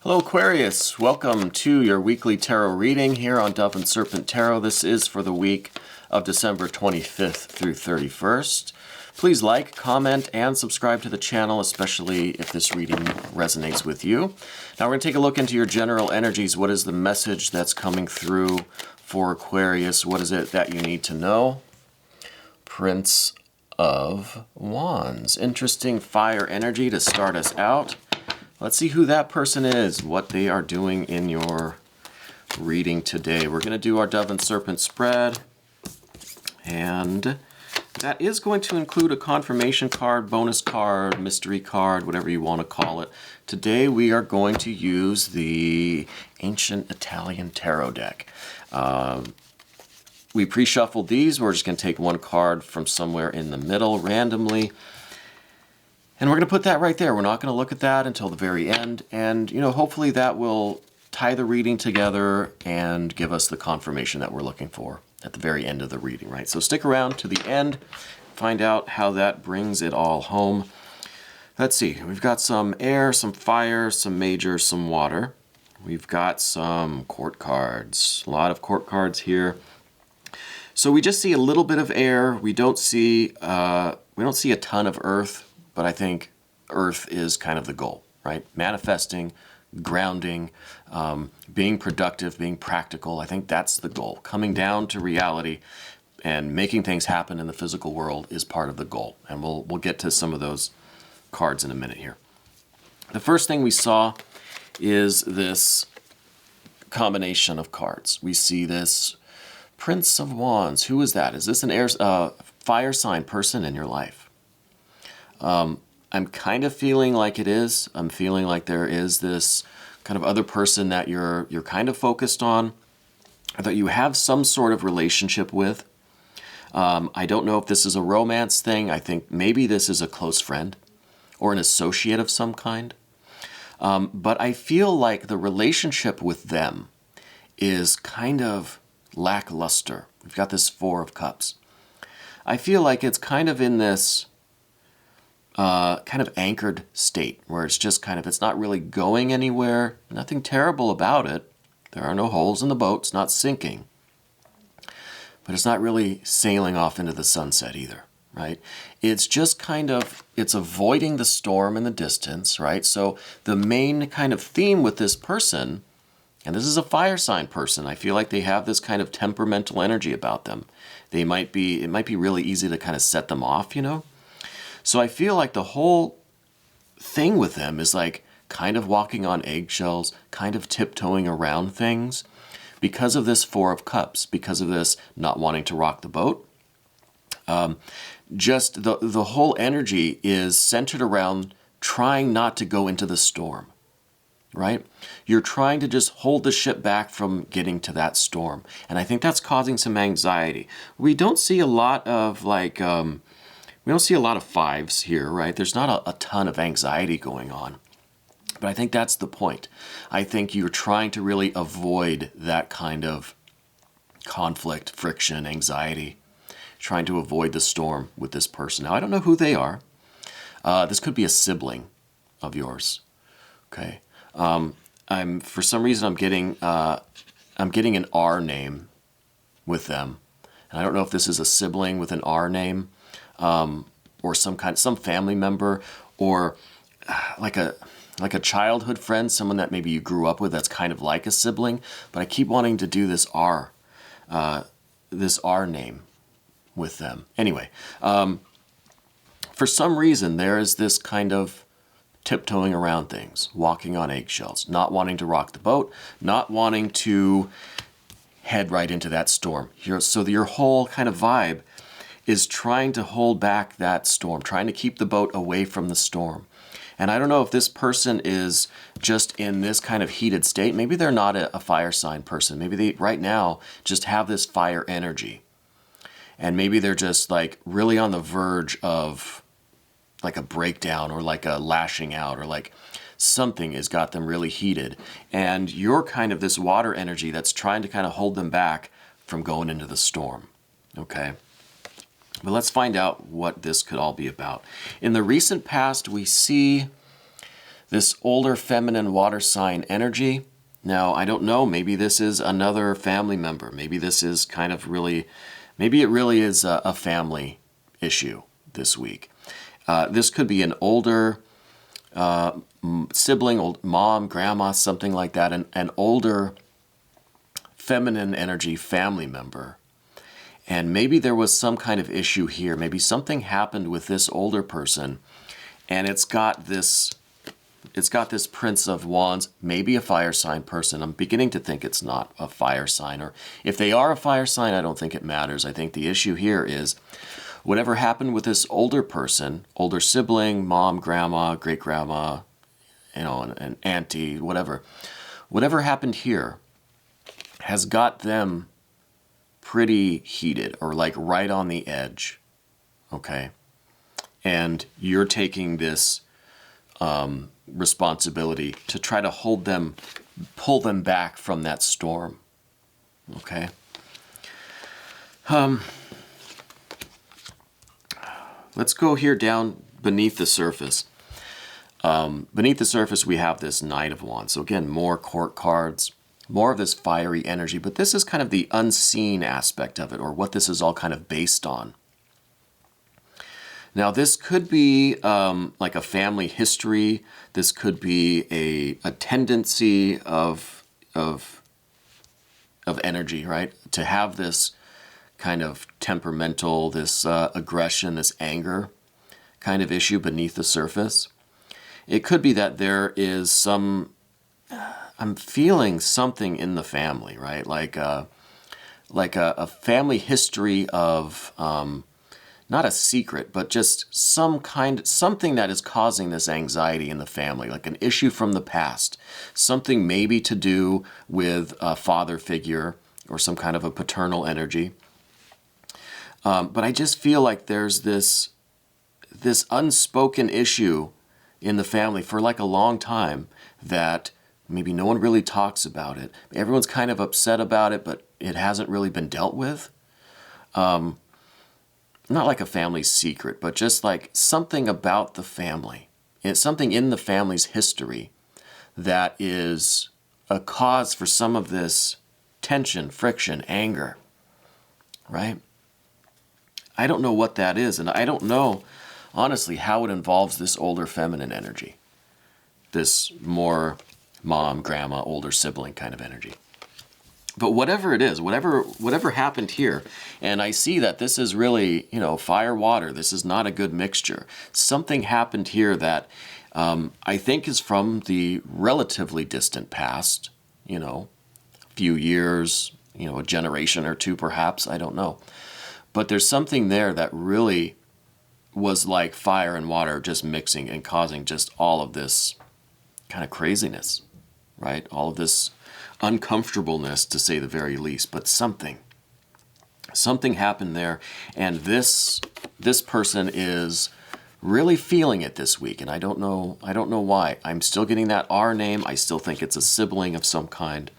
Hello Aquarius, welcome to your weekly tarot reading here on Dove and Serpent Tarot. This is for the week of December 25th through 31st. Please like, comment, and subscribe to the channel, especially if this reading resonates with you. Now we're going to take a look into your general energies. What is the message that's coming through for Aquarius? What is it that you need to know? Prince of Wands. Interesting fire energy to start us out. Let's see who that person is, what they are doing in your reading today. We're going to do our Dove and Serpent spread, and that is going to include a confirmation card, bonus card, mystery card, whatever you want to call it. Today we are going to use the Ancient Italian Tarot deck. We pre-shuffled these. We're just going to take one card from somewhere in the middle randomly. And we're going to put that right there. We're not going to look at that until the very end. And, hopefully that will tie the reading together and give us the confirmation that we're looking for at the very end of the reading, right? So stick around to the end, find out how that brings it all home. Let's see. We've got some air, some fire, some major, some water. We've got some court cards. A lot of court cards here. So we just see a little bit of air. We don't see a ton of earth. But I think earth is kind of the goal, right? Manifesting, grounding, being productive, being practical. I think that's the goal. Coming down to reality and making things happen in the physical world is part of the goal. And we'll get to some of those cards in a minute here. The first thing we saw is this combination of cards. We see this Prince of Wands. Who is that? Is this an fire sign person in your life? I'm kind of feeling like it is. I'm feeling like there is this kind of other person that you're kind of focused on, or that you have some sort of relationship with. I don't know if this is a romance thing. I think maybe this is a close friend or an associate of some kind. But I feel like the relationship with them is kind of lackluster. We've got this Four of Cups. I feel like it's kind of in this kind of anchored state where it's just it's not really going anywhere. Nothing terrible about it. There are no holes in the boat. It's not sinking. But it's not really sailing off into the sunset either, right? It's just it's avoiding the storm in the distance, right? So the main kind of theme with this person, and this is a fire sign person, I feel like they have this kind of temperamental energy about them. It might be really easy to kind of set them off, So I feel like the whole thing with them is like kind of walking on eggshells, kind of tiptoeing around things because of this Four of Cups, because of this not wanting to rock the boat. Just the whole energy is centered around trying not to go into the storm, right? You're trying to just hold the ship back from getting to that storm. And I think that's causing some anxiety. We don't see a lot of we don't see a lot of fives here, right? There's not a ton of anxiety going on. But I think that's the point. I think you're trying to really avoid that kind of conflict, friction, anxiety, trying to avoid the storm with this person. Now, I don't know who they are. This could be a sibling of yours, okay? For some reason, I'm getting an R name with them. And I don't know if this is a sibling with an R name, or some family member, or like a childhood friend, someone that maybe you grew up with that's kind of like a sibling. But I keep wanting to do this R name with them. Anyway, for some reason there is this kind of tiptoeing around things, walking on eggshells, not wanting to rock the boat, not wanting to head right into that storm. So your whole kind of vibe is trying to hold back that storm, trying to keep the boat away from the storm. And I don't know if this person is just in this kind of heated state. Maybe they're not a fire sign person. Maybe they right now just have this fire energy. And maybe they're just like really on the verge of like a breakdown or like a lashing out, or like something has got them really heated. And you're kind of this water energy that's trying to kind of hold them back from going into the storm. Okay? But let's find out what this could all be about. In the recent past, we see This older feminine water sign energy. Now, I don't know, maybe this is another family member. Maybe this is kind of really, maybe it really is a family issue this week. This could be an older sibling, old mom, grandma, something like that, an older feminine energy family member. And maybe there was some kind of issue here. Maybe something happened with this older person, and it's got this Prince of Wands, maybe a fire sign person. I'm beginning to think it's not a fire sign, or if they are a fire sign, I don't think it matters. I think the issue here is whatever happened with this older person, older sibling, mom, grandma, great grandma, an auntie, whatever happened here has got them pretty heated, or like right on the edge, okay? And you're taking this responsibility to try to pull them back from that storm, okay? Let's go here down beneath the surface. Beneath the surface, we have this Knight of Wands. So again, more court cards, more of this fiery energy, but this is kind of the unseen aspect of it, or what this is all kind of based on. Now, this could be like a family history. This could be a tendency of energy, right? To have this kind of temperamental, this aggression, this anger kind of issue beneath the surface. It could be that there is I'm feeling something in the family, right? Like a family history of, not a secret, but just something that is causing this anxiety in the family, like an issue from the past, something maybe to do with a father figure or some kind of a paternal energy. But I just feel like there's this unspoken issue in the family for like a long time that maybe no one really talks about it. Everyone's kind of upset about it, but it hasn't really been dealt with. Not like a family secret, but just like something about the family. It's something in the family's history that is a cause for some of this tension, friction, anger, right? I don't know what that is, and I don't know, honestly, how it involves this older feminine energy, this more mom, grandma, older sibling kind of energy. But whatever it is, whatever happened here, and I see that this is really, fire, water. This is not a good mixture. Something happened here that I think is from the relatively distant past, a few years, a generation or two perhaps, I don't know. But there's something there that really was like fire and water just mixing and causing just all of this kind of craziness, right? All of this uncomfortableness, to say the very least, but something happened there, and this person is really feeling it this week, and I don't know why. I'm still getting that R name. I still think it's a sibling of some kind.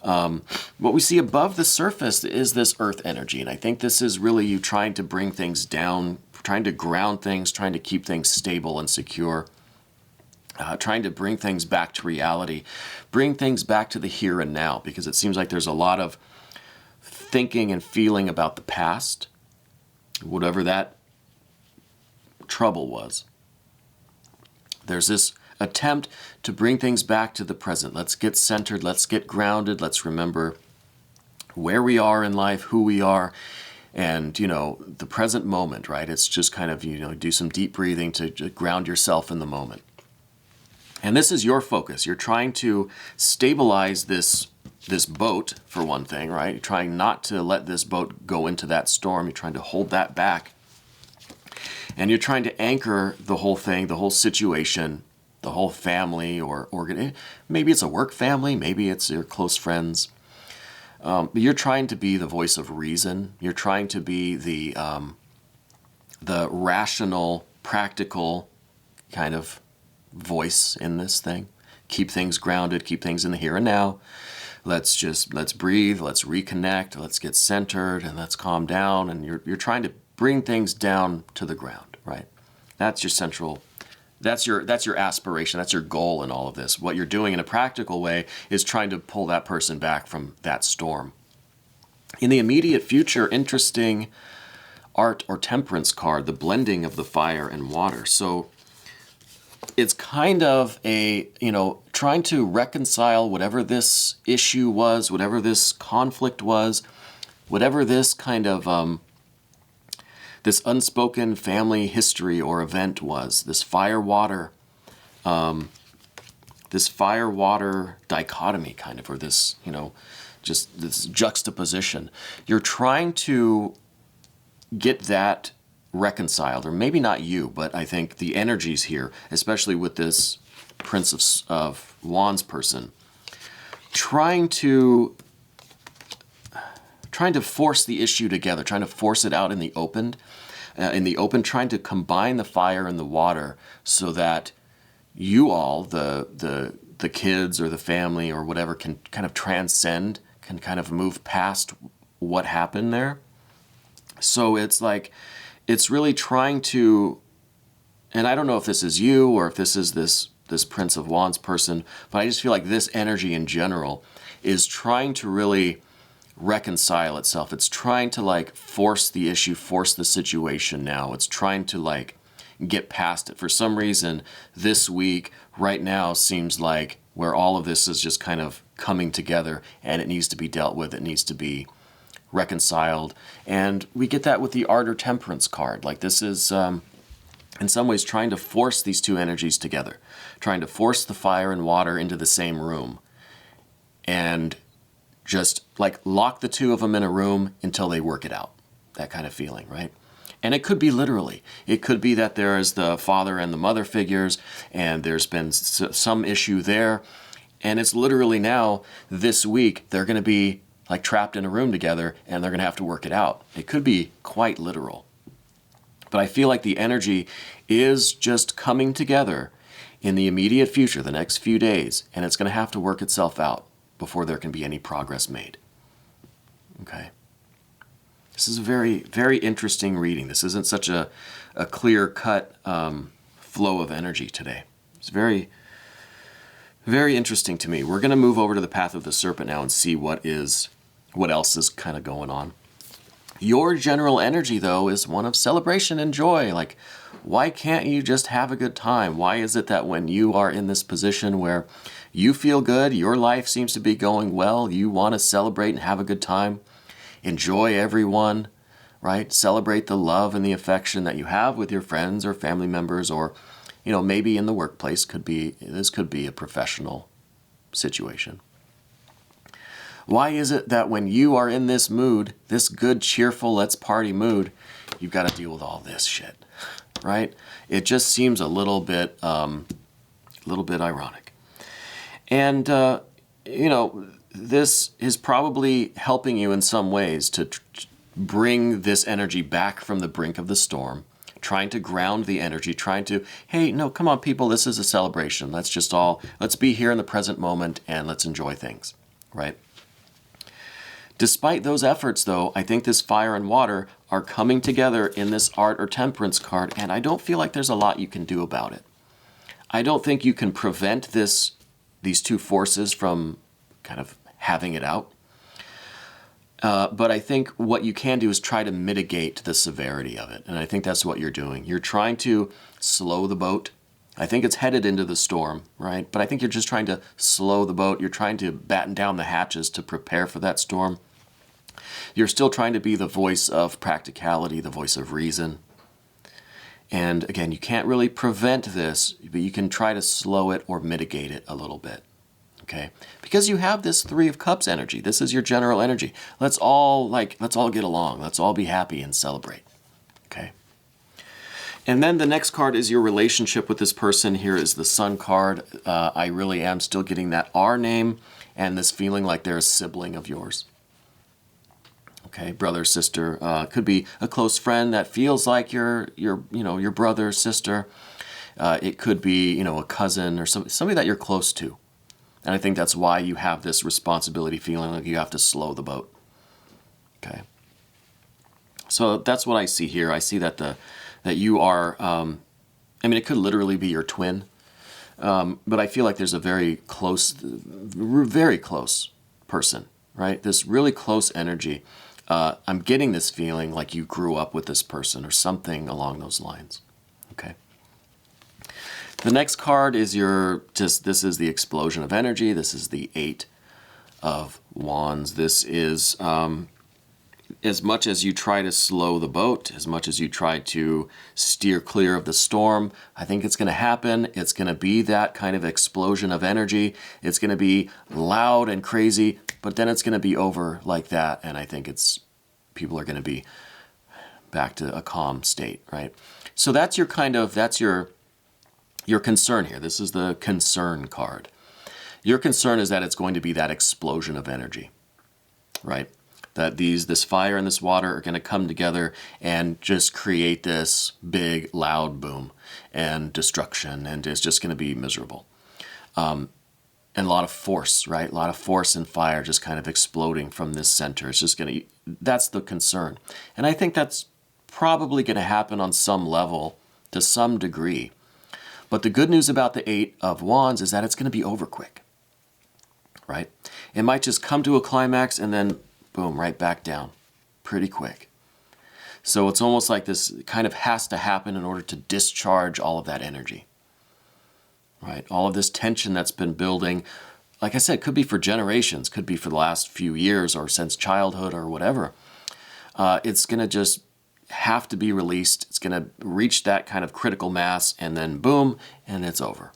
What we see above the surface is this earth energy, and I think this is really you trying to bring things down, trying to ground things, trying to keep things stable and secure. Trying to bring things back to reality, bring things back to the here and now, because it seems like there's a lot of thinking and feeling about the past, whatever that trouble was. There's this attempt to bring things back to the present. Let's get centered, let's get grounded, let's remember where we are in life, who we are, and, the present moment, right? It's just kind of, do some deep breathing to ground yourself in the moment. And this is your focus. You're trying to stabilize this boat, for one thing, right? You're trying not to let this boat go into that storm. You're trying to hold that back. And you're trying to anchor the whole thing, the whole situation, the whole family, or maybe it's a work family, maybe it's your close friends. But you're trying to be the voice of reason. You're trying to be the rational, practical kind of voice in this thing. Keep things grounded, keep things in the here and now. Let's breathe, let's reconnect, let's get centered, and let's calm down. And you're trying to bring things down to the ground, right? That's your central That's your aspiration. That's your goal in all of this. What you're doing in a practical way is trying to pull that person back from that storm. In the immediate future, interesting art or temperance card, the blending of the fire and water. So it's kind of a, trying to reconcile whatever this issue was, whatever this conflict was, whatever this kind of this unspoken family history or event was, this fire-water dichotomy kind of, or this, just this juxtaposition. You're trying to get that reconciled, or maybe not you, but I think the energies here, especially with this Prince of Wands person, trying to force the issue together, trying to force it out in the open, trying to combine the fire and the water so that you all, the kids or the family or whatever, can kind of transcend, can kind of move past what happened there. So it's like, it's really trying to, and I don't know if this is you or if this is this Prince of Wands person, but I just feel like this energy in general is trying to really reconcile itself. It's trying to like force the issue, force the situation now. It's trying to like get past it. For some reason, this week, right now, seems like where all of this is just kind of coming together and it needs to be dealt with. It needs to be reconciled. And we get that with the Art or Temperance card. Like this is, in some ways, trying to force these two energies together, trying to force the fire and water into the same room and just like lock the two of them in a room until they work it out. That kind of feeling, right? And it could be literally. It could be that there is the father and the mother figures and there's been some issue there. And it's literally now, this week, they're going to be like trapped in a room together and they're going to have to work it out. It could be quite literal. But I feel like the energy is just coming together in the immediate future, the next few days, and it's going to have to work itself out before there can be any progress made. Okay. This is a very, very interesting reading. This isn't such a clear-cut flow of energy today. It's very, very interesting to me. We're going to move over to the Path of the Serpent now and see what else is kind of going on. Your general energy, though, is one of celebration and joy. Like, why can't you just have a good time? Why is it that when you are in this position where you feel good, your life seems to be going well, you want to celebrate and have a good time, enjoy everyone, right? Celebrate the love and the affection that you have with your friends or family members, or, maybe in the workplace. This could be a professional situation. Why is it that when you are in this mood, this good, cheerful, let's party mood, you've got to deal with all this shit, right? It just seems a little bit ironic. And, this is probably helping you in some ways to bring this energy back from the brink of the storm, trying to ground the energy, trying to, hey, no, come on, people, this is a celebration. Let's be here in the present moment and let's enjoy things, right? Despite those efforts, though, I think this fire and water are coming together in this Art or Temperance card, and I don't feel like there's a lot you can do about it. I don't think you can prevent these two forces from kind of having it out. But I think what you can do is try to mitigate the severity of it, and I think that's what you're doing. You're trying to slow the boat. I think it's headed into the storm, right? But I think you're just trying to slow the boat. You're trying to batten down the hatches to prepare for that storm. You're still trying to be the voice of practicality, the voice of reason. And again, you can't really prevent this, but you can try to slow it or mitigate it a little bit. Okay? Because you have this Three of Cups energy. This is your general energy. Let's all get along. Let's all be happy and celebrate. Okay? And then the next card is your relationship with this person. Here is the Sun card. I really am still getting that R name and this feeling like they're a sibling of yours. Okay, brother, sister, could be a close friend that feels like your brother, sister. It could be, a cousin or somebody that you're close to. And I think that's why you have this responsibility feeling like you have to slow the boat. Okay. So that's what I see here. I see that you are I mean, it could literally be your twin. But I feel like there's a very close person, right? This really close energy. I'm getting this feeling like you grew up with this person or something along those lines. Okay. The next card is this is the explosion of energy. This is the 8 of Wands. This is, as much as you try to slow the boat, as much as you try to steer clear of the storm, I think it's going to happen. It's going to be that kind of explosion of energy. It's going to be loud and crazy, but then it's going to be over like that. And I think people are going to be back to a calm state, right? So that's your concern here. This is the concern card. Your concern is that it's going to be that explosion of energy, right? That this fire and this water are going to come together and just create this big, loud boom and destruction, and it's just going to be miserable. And a lot of force, right? A lot of force and fire just kind of exploding from this center. It's just that's the concern. And I think that's probably going to happen on some level to some degree. But the good news about the 8 of Wands is that it's going to be over quick, right? It might just come to a climax and then boom, right back down pretty quick. So it's almost like this kind of has to happen in order to discharge all of that energy, right? All of this tension that's been building, like I said, could be for generations, could be for the last few years or since childhood or whatever. It's going to just have to be released. It's going to reach that kind of critical mass and then boom, and it's over.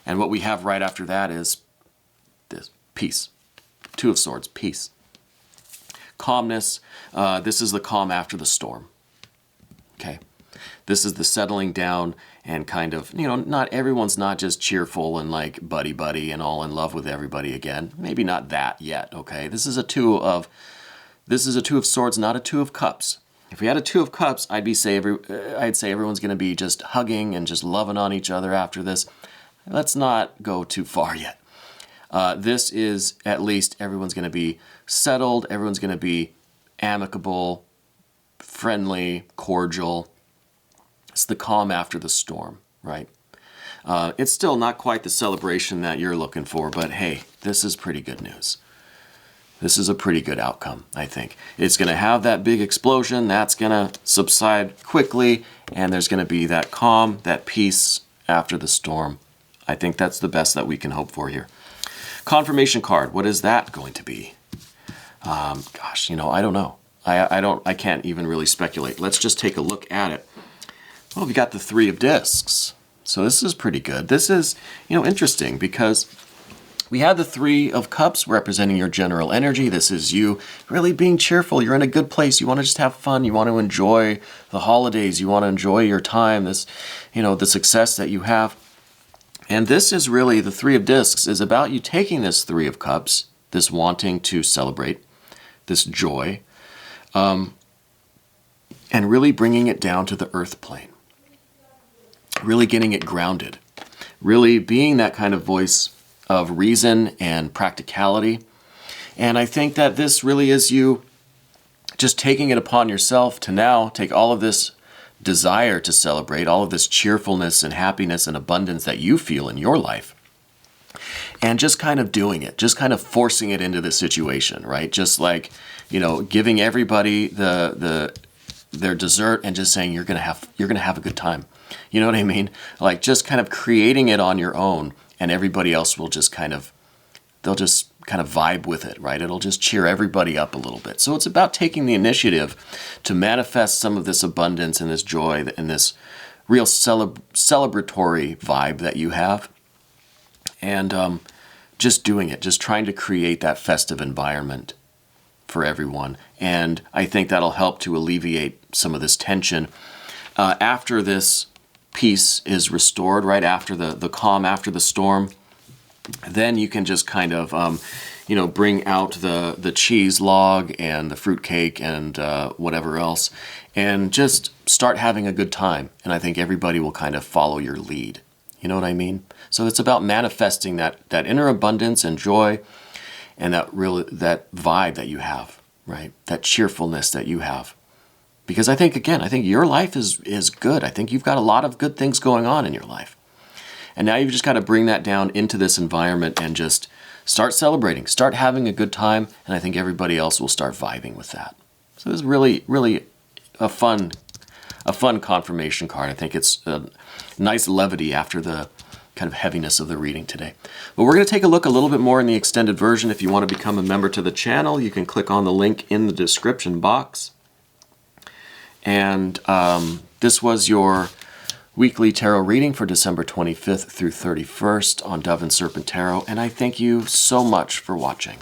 And what we have right after that is this peace. 2 of Swords, peace. Calmness. This is the calm after the storm. Okay. This is the settling down and kind of, not everyone's not just cheerful and like buddy and all in love with everybody again. Maybe not that yet. Okay. This is a 2 of Swords, not a 2 of Cups. If we had a 2 of Cups, I'd say everyone's going to be just hugging and just loving on each other after this. Let's not go too far yet. This is at least everyone's going to be settled. Everyone's going to be amicable, friendly, cordial. It's the calm after the storm, right? It's still not quite the celebration that you're looking for, but hey, this is pretty good news. This is a pretty good outcome, I think. It's going to have that big explosion. That's going to subside quickly, and there's going to be that calm, that peace after the storm. I think that's the best that we can hope for here. Confirmation card, what is that going to be? Gosh, I don't know. I can't even really speculate. Let's just take a look at it. Well, we got the 3 of Discs. So this is pretty good. This is, interesting because we had the 3 of Cups representing your general energy. This is you really being cheerful. You're in a good place. You want to just have fun. You want to enjoy the holidays. You want to enjoy your time, the success that you have. And this is really, the 3 of Discs is about you taking this 3 of Cups, this wanting to celebrate, this joy, and really bringing it down to the earth plane. Really getting it grounded. Really being that kind of voice of reason and practicality. And I think that this really is you just taking it upon yourself to now take all of this desire to celebrate, all of this cheerfulness and happiness and abundance that you feel in your life, and just kind of doing it, just kind of forcing it into the situation, right? Just like, giving everybody their dessert and just saying you're gonna have a good time. You know what I mean? Like just kind of creating it on your own, and everybody else will just they'll just kind of vibe with it, right? It'll just cheer everybody up a little bit. So it's about taking the initiative to manifest some of this abundance and this joy and this real celebratory vibe that you have. And just doing it, just trying to create that festive environment for everyone. And I think that'll help to alleviate some of this tension. After this peace is restored, right after the calm after the storm, then you can just kind of, bring out the cheese log and the fruit cake and whatever else, and just start having a good time. And I think everybody will kind of follow your lead. You know what I mean? So it's about manifesting that inner abundance and joy, and that vibe that you have, right? That cheerfulness that you have. Because I think, again, I think your life is good. I think you've got a lot of good things going on in your life. And now you've just got to bring that down into this environment and just start celebrating, start having a good time, and I think everybody else will start vibing with that. So this is really, really a fun confirmation card. I think it's a nice levity after the kind of heaviness of the reading today. But we're going to take a look a little bit more in the extended version. If you want to become a member to the channel, you can click on the link in the description box. And this was your weekly tarot reading for December 25th through 31st on Dove and Serpent Tarot. And I thank you so much for watching.